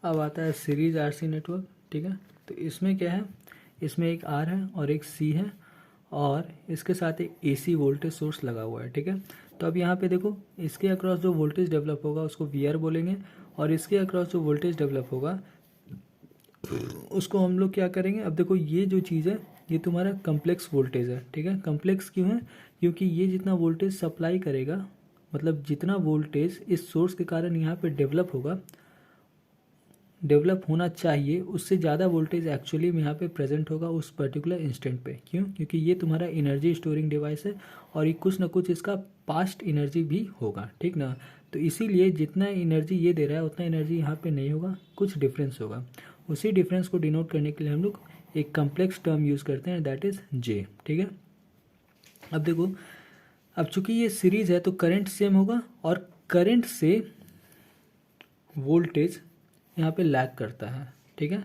अब आता है सीरीज आरसी नेटवर्क, ठीक है। तो इसमें क्या है, इसमें एक आर है और एक सी है और इसके साथ एक एसी वोल्टेज सोर्स लगा हुआ है, ठीक है। तो अब यहाँ पे देखो, इसके अक्रॉस जो वोल्टेज डेवलप होगा उसको वी आर बोलेंगे और इसके अक्रॉस जो वोल्टेज डेवलप होगा उसको हम लोग क्या करेंगे। अब देखो ये जो चीज़ है ये तुम्हारा कम्प्लेक्स वोल्टेज है, ठीक है। कम्प्लेक्स क्यों है, क्योंकि ये जितना वोल्टेज सप्लाई करेगा, मतलब जितना वोल्टेज इस सोर्स के कारण यहाँ पे डेवलप होगा, डेवलप होना चाहिए, उससे ज़्यादा वोल्टेज एक्चुअली में यहाँ पे प्रेजेंट होगा उस पर्टिकुलर इंस्टेंट पे। क्यों, क्योंकि ये तुम्हारा एनर्जी स्टोरिंग डिवाइस है और ये कुछ ना कुछ इसका पास्ट एनर्जी भी होगा, ठीक ना। तो इसीलिए जितना एनर्जी ये दे रहा है उतना एनर्जी यहाँ पे नहीं होगा, कुछ डिफरेंस होगा। उसी डिफरेंस को डिनोट करने के लिए हम लोग एक कम्प्लेक्स टर्म यूज़ करते हैं, दैट इज़ जे, ठीक है। अब देखो, अब चूंकि ये सीरीज है तो करंट सेम होगा और करंट से वोल्टेज यहाँ पे लैग करता है, ठीक है।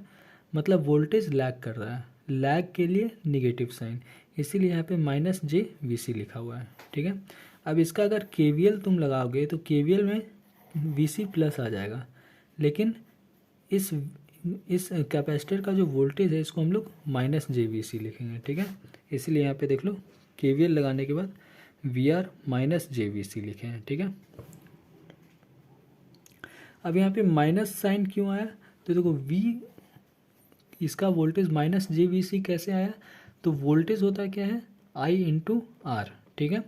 मतलब वोल्टेज लैग कर रहा है, लैग के लिए निगेटिव साइन, इसीलिए यहाँ पे माइनस जे वी सी लिखा हुआ है, ठीक है। अब इसका अगर केवीएल तुम लगाओगे तो केवीएल में वी सी प्लस आ जाएगा, लेकिन इस कैपेसिटर का जो वोल्टेज है इसको हम लोग माइनस जे वी सी लिखेंगे, ठीक है। इसीलिए यहाँ पे देख लो केवीएल लगाने के बाद V R minus J V C लिखे हैं, ठीक है। अब यहाँ पे माइनस साइन क्यों आया, तो देखो V, इसका वोल्टेज माइनस जे वी सी कैसे आया, तो वोल्टेज होता क्या है I इंटू आर, ठीक है।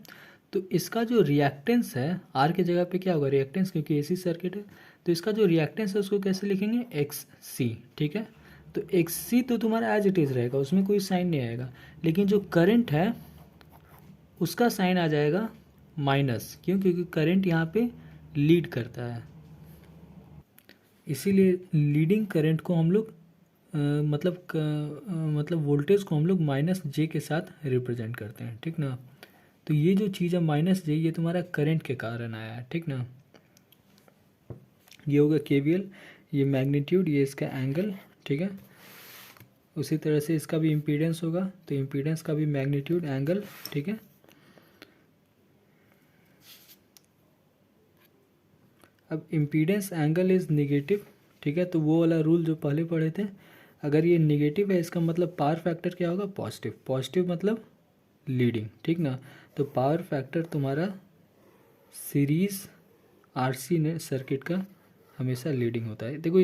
तो इसका जो रिएक्टेंस है R के जगह पे क्या होगा रिएक्टेंस, क्योंकि एसी सर्किट है, तो इसका जो रिएक्टेंस है उसको कैसे लिखेंगे एक्स सी, ठीक है। तो एक्स सी तो तुम्हारा एज इट इज़ रहेगा, उसमें कोई साइन नहीं आएगा, लेकिन जो करंट है उसका साइन आ जाएगा माइनस। क्यों, क्योंकि करंट यहाँ पे लीड करता है, इसीलिए लीडिंग करंट को हम लोग मतलब वोल्टेज को हम लोग माइनस जे के साथ रिप्रेजेंट करते हैं, ठीक ना। तो ये जो चीज़ है माइनस जे, ये तुम्हारा करंट के कारण आया है, ठीक ना। ये होगा केवीएल, ये मैग्नीट्यूड, ये इसका एंगल, ठीक है। उसी तरह से इसका भी इम्पीडेंस होगा, तो इम्पीडेंस का भी मैग्नीट्यूड एंगल, ठीक है। अब इम्पीडेंस एंगल इज़ निगेटिव, ठीक है। तो वो वाला रूल जो पहले पढ़े थे, अगर ये निगेटिव है इसका मतलब पावर फैक्टर क्या होगा पॉजिटिव, पॉजिटिव मतलब लीडिंग, ठीक ना। तो पावर फैक्टर तुम्हारा सीरीज आरसी ने सर्किट का हमेशा लीडिंग होता है। देखो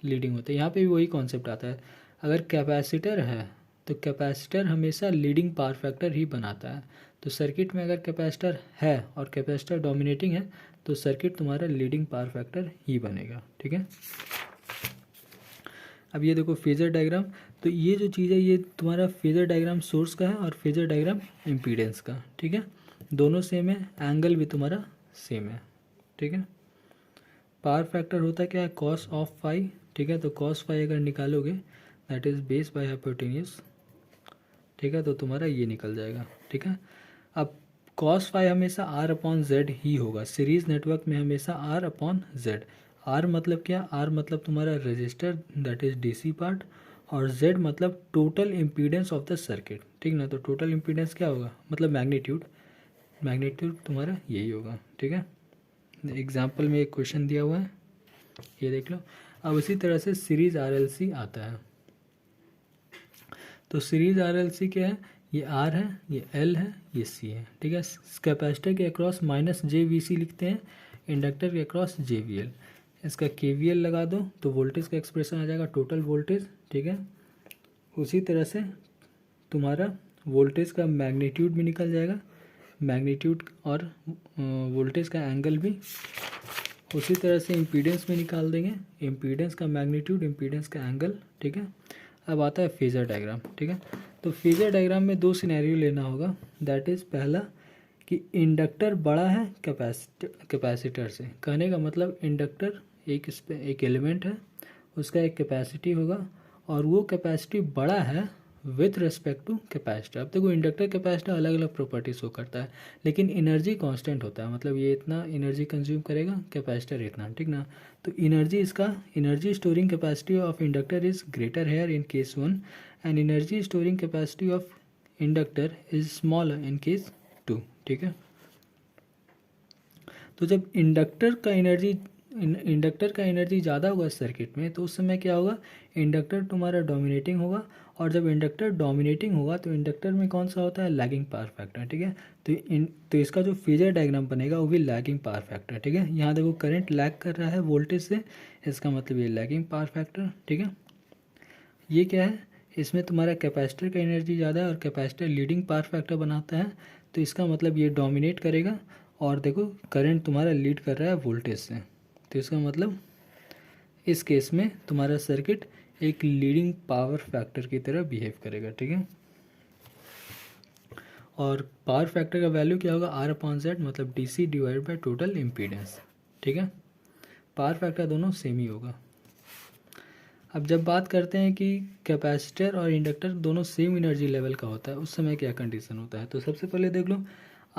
लीडिंग होता है, यहाँ पे भी वही कॉन्सेप्ट आता है। अगर कैपेसिटर है तो कैपेसिटर हमेशा लीडिंग पावर फैक्टर ही बनाता है। तो सर्किट में अगर कैपेसिटर है और कैपेसिटर डोमिनेटिंग है तो सर्किट तुम्हारा लीडिंग पावर फैक्टर ही बनेगा, ठीक है। अब ये देखो फेजर डायग्राम, तो ये जो चीज़ है ये तुम्हारा फेजर डायग्राम सोर्स का है और फेजर डायग्राम इम्पीडेंस का, ठीक है। दोनों सेम है, एंगल भी तुम्हारा सेम है, ठीक है। पावर फैक्टर होता क्या है कॉस ऑफ फाई, ठीक है। तो कॉस फाई अगर निकालोगे that is base by hypotenuse, ठीक है, तो तुम्हारा ये निकल जाएगा, ठीक है। अब कॉस फाई हमेशा आर अपॉन जेड ही होगा, सीरीज नेटवर्क में हमेशा आर अपॉन जेड। आर मतलब क्या, आर मतलब तुम्हारा register that is DC part, और जेड मतलब total impedance of the circuit, ठीक ना। तो टोटल इम्पीडेंस क्या होगा मतलब मैग्नीट्यूड, मैग्नीट्यूड तुम्हारा यही होगा, ठीक है। एग्जाम्पल में एक क्वेश्चन दिया हुआ है, ये देख लो। अब इसी तरह से सीरीज आरएलसी आता है, तो सीरीज आरएलसी क्या है, ये आर है, ये एल है, ये सी है, ठीक है। कैपेसिटर के अक्रॉस माइनस जे वी सी लिखते हैं, इंडक्टर के अक्रॉस जे वी एल। इसका के वी एल लगा दो तो वोल्टेज का एक्सप्रेशन आ जाएगा टोटल वोल्टेज, ठीक है। उसी तरह से तुम्हारा वोल्टेज का मैग्नीट्यूड भी निकल जाएगा, मैग्नीट्यूड और वोल्टेज का एंगल भी। उसी तरह से इम्पीडेंस भी निकाल देंगे, इम्पीडेंस का मैग्नीट्यूड, इम्पीडेंस का एंगल, ठीक है। अब आता है फेजर डायग्राम, ठीक है। तो फेजर डायग्राम में दो सिनेरियो लेना होगा, दैट इज़ पहला कि इंडक्टर बड़ा है कैपेसिटर से, कहने का मतलब इंडक्टर एक एलिमेंट है, उसका एक कैपेसिटी होगा और वो कैपेसिटी बड़ा है विथ रेस्पेक्ट टू कैपेसिटर। अब देखो इंडक्टर कैपेसिटर अलग अलग प्रॉपर्टी शो करता है, लेकिन एनर्जी कांस्टेंट होता है, मतलब ये इतना एनर्जी कंज्यूम करेगा, कैपेसिटर इतना, ठीक ना। तो energy storing capacity of inductor is greater here in case 1 and energy storing capacity of inductor is smaller in case 2, ठीक है। तो जब इंडक्टर का एनर्जी इंडक्टर का एनर्जी ज़्यादा होगा सर्किट में, तो उस समय क्या होगा, इंडक्टर तुम्हारा डोमिनेटिंग होगा। और जब इंडक्टर डोमिनेटिंग होगा तो इंडक्टर में कौन सा होता है, लैगिंग पावर फैक्टर, ठीक है। तो इसका जो फेजर डायग्राम बनेगा वो भी लैगिंग पावर फैक्टर, ठीक है। यहाँ देखो करंट लैग कर रहा है वोल्टेज से, इसका मतलब ये लैगिंग पावर फैक्टर, ठीक है। ये क्या है, इसमें तुम्हारा कैपेसिटर का एनर्जी ज़्यादा है और कैपेसिटर लीडिंग पावर फैक्टर बनाता है, तो इसका मतलब ये डोमिनेट करेगा। और देखो करंट तुम्हारा लीड कर रहा है वोल्टेज से, तो इसका मतलब इस केस में तुम्हारा सर्किट एक लीडिंग पावर फैक्टर की तरह बिहेव करेगा, ठीक है। और पावर फैक्टर का वैल्यू क्या होगा, R/Z, मतलब DC divide by total impedance, ठीक है। पावर फैक्टर दोनों सेम ही होगा। अब जब बात करते हैं कि कैपेसिटर और इंडक्टर दोनों सेम एनर्जी लेवल का होता है, उस समय क्या कंडीशन होता है, तो सबसे पहले देख लो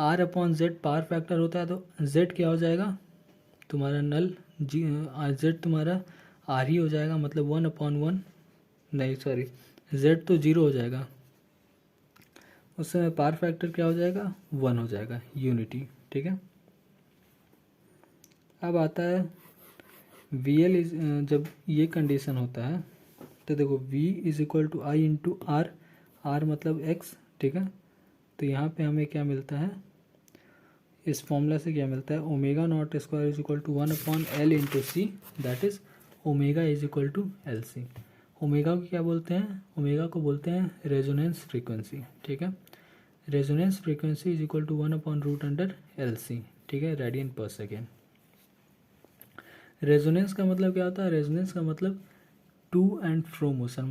R/Z पावर फैक्टर होता है, तो Z क्या हो जाएगा तुम्हारा नल Z तुम्हारा R ही हो जाएगा, मतलब 1/1, नहीं सॉरी Z तो 0 हो जाएगा, उस समय पावर फैक्टर क्या हो जाएगा, 1 हो जाएगा, यूनिटी, ठीक है। अब आता है VL इज, जब ये कंडीशन होता है तो देखो V = I × R, R मतलब X, ठीक है। तो यहाँ पे हमें क्या मिलता है, इस फॉर्मूला से क्या मिलता है, ω0² = 1/L × C, that is ω = LC। Omega को क्या बोलते हैं, ओमेगा को बोलते हैं रेजोनेंस फ्रीक्वेंसी, ठीक है। रेजोनेंस फ्रीक्वेंसी = 1/√LC, ठीक है, रेडियन पर सेकेंड। रेजोनेंस का मतलब क्या होता है, रेजोनेंस का मतलब टू एंड फ्रो मोशन,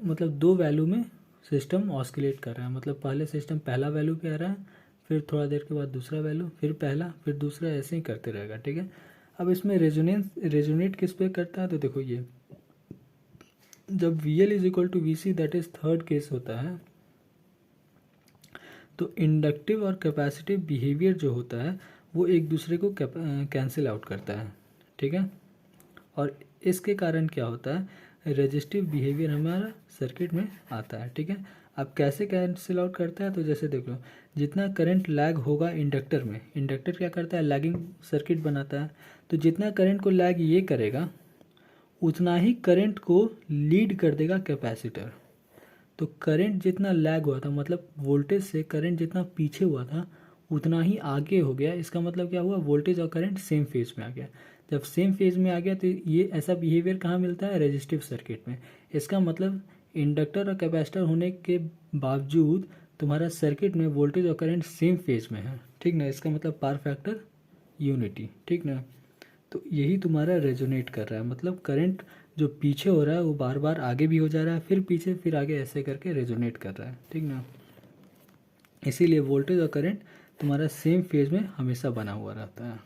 मतलब दो वैल्यू में सिस्टम ऑस्किलेट कर रहा है, मतलब पहले सिस्टम पहला वैल्यू पे आ रहा है, फिर थोड़ा देर के बाद दूसरा वैल्यू, फिर पहला, फिर दूसरा, ऐसे ही करते रहेगा, ठीक है। अब इसमें रेजोनेट किस पे करता है, तो देखो ये जब VL = VC, that is third case होता है, तो इंडक्टिव और कैपेसिटिव बिहेवियर जो होता है वो एक दूसरे को कैंसिल आउट करता है, ठीक है। और इसके कारण क्या होता है, रेजिस्टिव बिहेवियर हमारा सर्किट में आता है, ठीक है। अब कैसे कैंसिल आउट करता है, तो जैसे देख लो जितना करंट लैग होगा इंडक्टर में, इंडक्टर क्या करता है, लैगिंग सर्किट बनाता है, तो जितना करंट को लैग ये करेगा उतना ही करंट को लीड कर देगा कैपेसिटर। तो करंट जितना लैग हुआ था, मतलब वोल्टेज से करंट जितना पीछे हुआ था उतना ही आगे हो गया, इसका मतलब क्या हुआ, वोल्टेज और करंट सेम फेज में आ गया। जब सेम फेज में आ गया तो ये ऐसा बिहेवियर कहाँ मिलता है, रेजिस्टिव सर्किट में। इसका मतलब इंडक्टर और कैपेसिटर होने के बावजूद तुम्हारा सर्किट में वोल्टेज और करंट सेम फेज में है, ठीक ना, इसका मतलब पावर फैक्टर यूनिटी, ठीक ना। तो यही तुम्हारा रेजोनेट कर रहा है, मतलब करंट जो पीछे हो रहा है वो बार बार आगे भी हो जा रहा है, फिर पीछे, फिर आगे, ऐसे करके रेजोनेट कर रहा है, ठीक ना। इसीलिए वोल्टेज और करंट तुम्हारा सेम फेज में हमेशा बना हुआ रहता है।